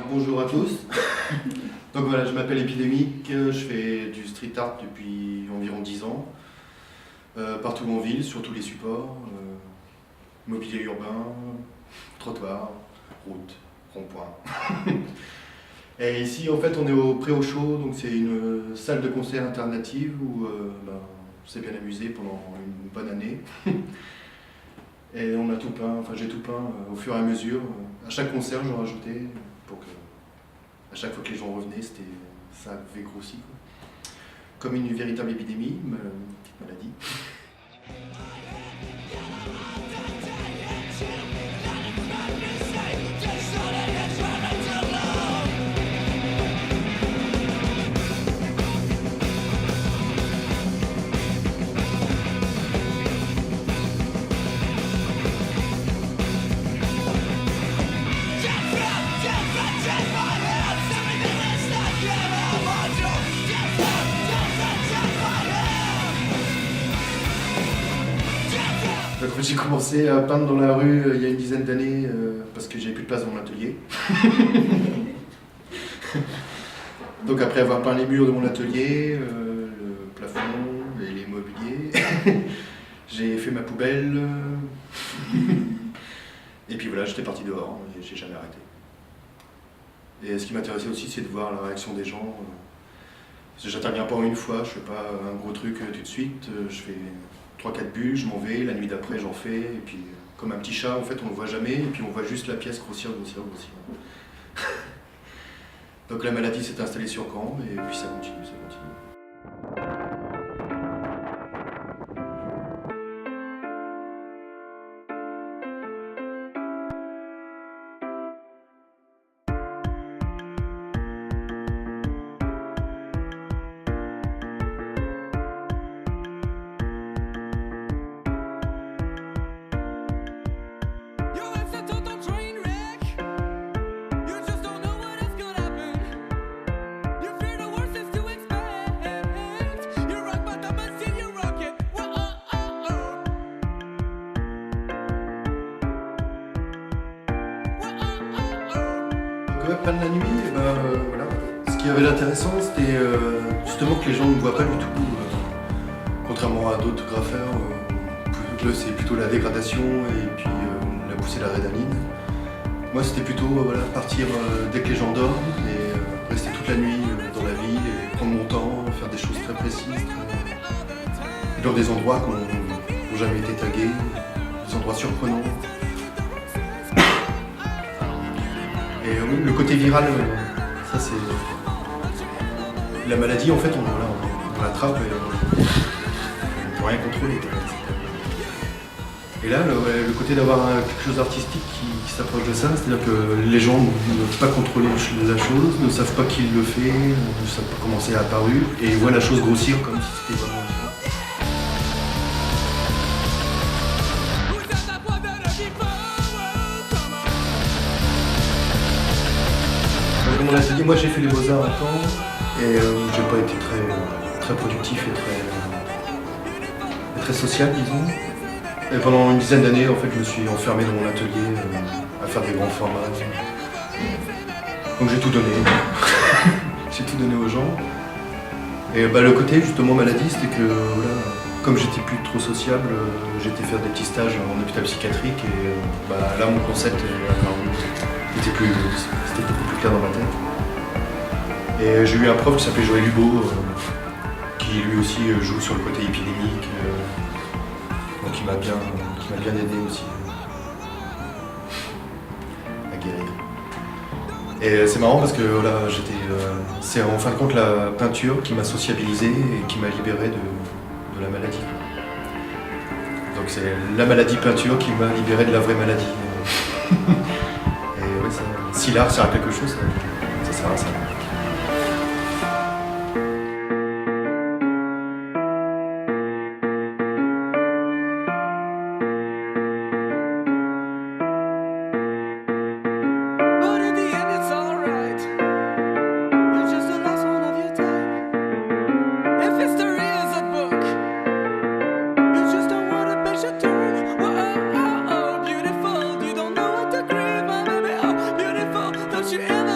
Bonjour à tous. Donc voilà, je m'appelle Epidémique, je fais du street art depuis environ 10 ans, partout en ville, sur tous les supports, mobilier urbain, trottoir, route, rond-point. Et ici en fait on est au Pré-au-Chaud, donc c'est une salle de concert alternative où on s'est bien amusé pendant une bonne année. Et on a tout peint, enfin j'ai tout peint au fur et à mesure. À chaque concert j'en rajoutais pour que à chaque fois que les gens revenaient, ça avait grossi, quoi. Comme une véritable épidémie, une petite maladie. Donc, j'ai commencé à peindre dans la rue il y a une dizaine d'années parce que j'avais plus de place dans mon atelier. Donc après avoir peint les murs de mon atelier, le plafond et les mobiliers, j'ai fait ma poubelle. Et puis voilà, j'étais parti dehors et j'ai jamais arrêté. Et ce qui m'intéressait aussi, c'est de voir la réaction des gens. Parce que j'interviens pas en une fois, je fais pas un gros truc tout de suite, je fais 3-4 bulles, je m'en vais, la nuit d'après j'en fais, et puis comme un petit chat en fait on le voit jamais, et puis on voit juste la pièce grossir. Donc la maladie s'est installée sur Caen, et puis ça continue. Peindre la nuit, voilà. Ce qui avait d'intéressant, c'était justement que les gens ne voient pas du tout, contrairement à d'autres graffeurs, c'est plutôt la dégradation et puis la poussée de l'adrénaline. Moi, c'était plutôt partir dès que les gens dorment et rester toute la nuit dans la ville et prendre mon temps, faire des choses très précises, dans des endroits qui n'ont jamais été tagués, des endroits surprenants. Et le côté viral, ça c'est... La maladie, en fait, on l'attrape et on ne peut rien contrôler. Et là, le côté d'avoir quelque chose d'artistique qui s'approche de ça, c'est-à-dire que les gens ne peuvent pas contrôler la chose, ne savent pas qui le fait, ne savent pas comment c'est apparu, et ils voient la chose grossir comme si c'était vraiment... Mon atelier, moi j'ai fait les beaux-arts un temps et j'ai pas été très productif et très social, disons. Et pendant une dizaine d'années, en fait, je me suis enfermé dans mon atelier à faire des grands formats. Donc j'ai tout donné. J'ai tout donné aux gens. Et le côté justement maladie, c'était que comme j'étais plus trop sociable, j'étais faire des petits stages en hôpital psychiatrique et là mon concept était beaucoup plus clair dans ma tête. Et j'ai eu un prof qui s'appelait Joël Hubo, qui lui aussi joue sur le côté épidémique, donc qui m'a bien aidé aussi à guérir. Et c'est marrant parce que c'est en fin de compte la peinture qui m'a sociabilisé et qui m'a libéré de la maladie. Donc c'est la maladie peinture qui m'a libéré de la vraie maladie. Si l'art sert à quelque chose, ça sert à ça. you ever